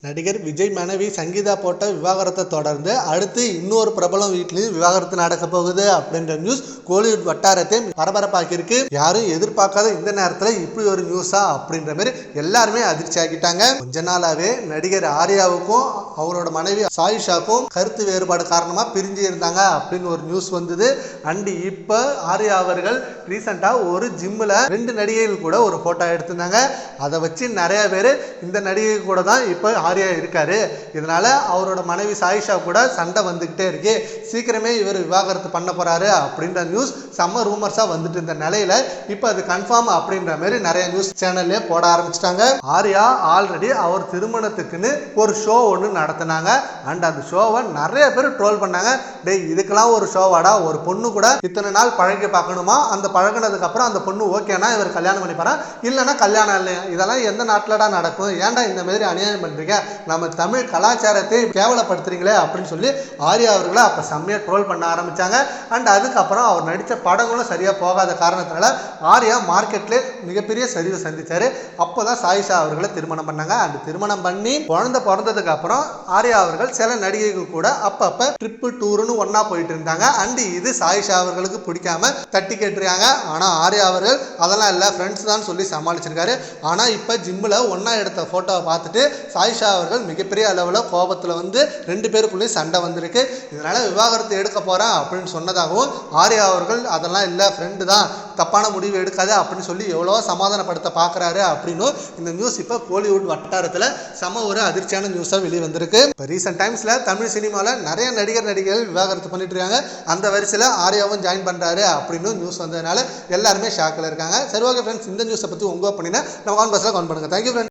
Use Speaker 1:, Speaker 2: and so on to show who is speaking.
Speaker 1: நடிகர் விஜய் மனைவி சங்கீதா போட்ட விவாகரத்தை தொடர்ந்து அடுத்து இன்னொரு பிரபலம் வீட்லயும் விவாகரத்து நடக்க போகுது அப்படின்ற நியூஸ் கோலிவுட் வட்டாரத்தை பரபரப்பாக்கியிருக்கு. யாரும் எதிர்பார்க்காத இந்த நேரத்துல இப்படி ஒரு நியூஸா அப்படின்ற மாதிரி எல்லாருமே அதிர்ச்சி ஆகிட்டாங்க. கொஞ்ச நாளாவே நடிகர் ஆர்யாவுக்கும் அவரோட மனைவி சாயிஷாக்கும் கருத்து வேறுபாடு காரணமா பிரிஞ்சு இருந்தாங்க அப்படின்னு ஒரு நியூஸ் வந்தது. அண்ட் இப்ப ஆர்யா அவர்கள் ரீசெண்டா ஒரு ஜிம்ல 2 நடிகைகள் கூட ஒரு போட்டோ எடுத்திருந்தாங்க. அதை வச்சு நிறைய பேர் இந்த நடிகை கூட தான் இப்ப ஆர்யா இருக்காரு, இதனால அவரோட மனைவி சாயிஷா கூட சண்டை வந்துகிட்டே இருக்கு, சீக்கிரமே இவர் விவாகரத்து பண்ண போறாரு அப்படின்ற நியூஸ் செம்ம ரூமர்ஸா வந்துட்டு இருந்த நிலையில இப்ப அது கன்ஃபார்ம் அப்படின்ற மாதிரி நிறைய நியூஸ் சேனல்லே போட ஆரம்பிச்சிட்டாங்க. ஆர்யா ஆல்ரெடி அவர் திருமணத்துக்குன்னு ஒரு ஷோ ஒன்று நடத்தினாங்க. அண்ட் அந்த ஷோவை நிறைய பேர் ட்ரோல் பண்ணாங்க. டேய், இதுக்கெல்லாம் ஒரு ஷோவாடா, ஒரு பொண்ணு கூட இத்தனை நாள் பழகி பார்க்கணுமா, அந்த பழகினதுக்கு அப்புறம் அந்த பொண்ணு ஓகேனா இவர் கல்யாணம் பண்ணிப்பாரா, இல்லைன்னா கல்யாணம் இல்லையா, இதெல்லாம் எந்த நாட்டிலடா நடக்கும், ஏன்டா இந்த மாதிரி அநியாயம் பண்றீங்க, நம்ம தமிழ் கலாச்சாரத்தை கேவலப்படுத்துறீங்களே அப்படின்னு சொல்லி ஆர்யா அவர்களை அப்ப செம்மையா ட்ரோல் பண்ண ஆரம்பிச்சாங்க. அண்ட் அதுக்கப்புறம் அவர் நடித்த படங்களும் சரியா போகாத காரணத்தினால ஆர்யா மார்க்கெட்ல மிகப்பெரிய சரிவு சந்திச்சாரு. அப்போதான் சாயிஷா அவர்களை திருமணம் பண்ணாங்க. அண்ட் திருமணம் பண்ணி குழந்தை பிறந்ததுக்கு அப்புறம் ஆர்யா அவர்கள் சில நடிகைகள் கூட அப்பப்ப ட்ரிப்பு டூருன்னு ஒன்னா போயிட்டு இருந்தாங்க. அண்ட் இது சாயிஷா அவர்களுக்கு பிடிக்காம தட்டி கேட்டுருக்காங்க. ஆனா ஆர்யா அவர்கள் அதெல்லாம் இல்லை, ஃப்ரெண்ட்ஸ் தான் சொல்லி சமாளிச்சிருக்காரு. ஆனா இப்ப ஜிம்ல ஒன்னா எடுத்த போட்டோவை பார்த்துட்டு சாயிஷா அவர்கள் மிகப்பெரிய அளவில் கோபத்தில் வந்து 2 பேருக்குள்ளேயும் சண்டை வந்திருக்கு. இதனால விவாகரத்து எடுக்க போறேன் அப்படின்னு சொன்னதாகவும் ஆர்யா அவர்கள் அதெல்லாம் இல்லை, ஃப்ரெண்டு தான், தப்பான முடிவு எடுக்காது அப்படின்னு சொல்லி எவ்வளவோ சமாதானப்படுத்த பார்க்குறாரு அப்படின்னு இந்த நியூஸ் இப்போ கோலிவுட் வட்டாரத்தில் செம ஒரு அதிர்ச்சியான நியூஸாக வெளியே வந்திருக்கு. இப்போ ரீசெண்ட் டைம்ஸில் தமிழ் சினிமாவில் நிறைய நடிகைகள் விவாகரத்து பண்ணிட்டு இருக்காங்க. அந்த வரிசையில் ஆர்யாவும் ஜாயின் பண்ணுறாரு அப்படின்னு நியூஸ் வந்ததுனால எல்லாருமே ஷாக்கில் இருக்காங்க. சரி, ஓகே ஃப்ரெண்ட்ஸ், இந்த நியூஸை பற்றி உங்கள் பண்ணினா நம்ம கான்பர்ஸில் கவுண்ட் பண்ணுங்கள். Thank you friends.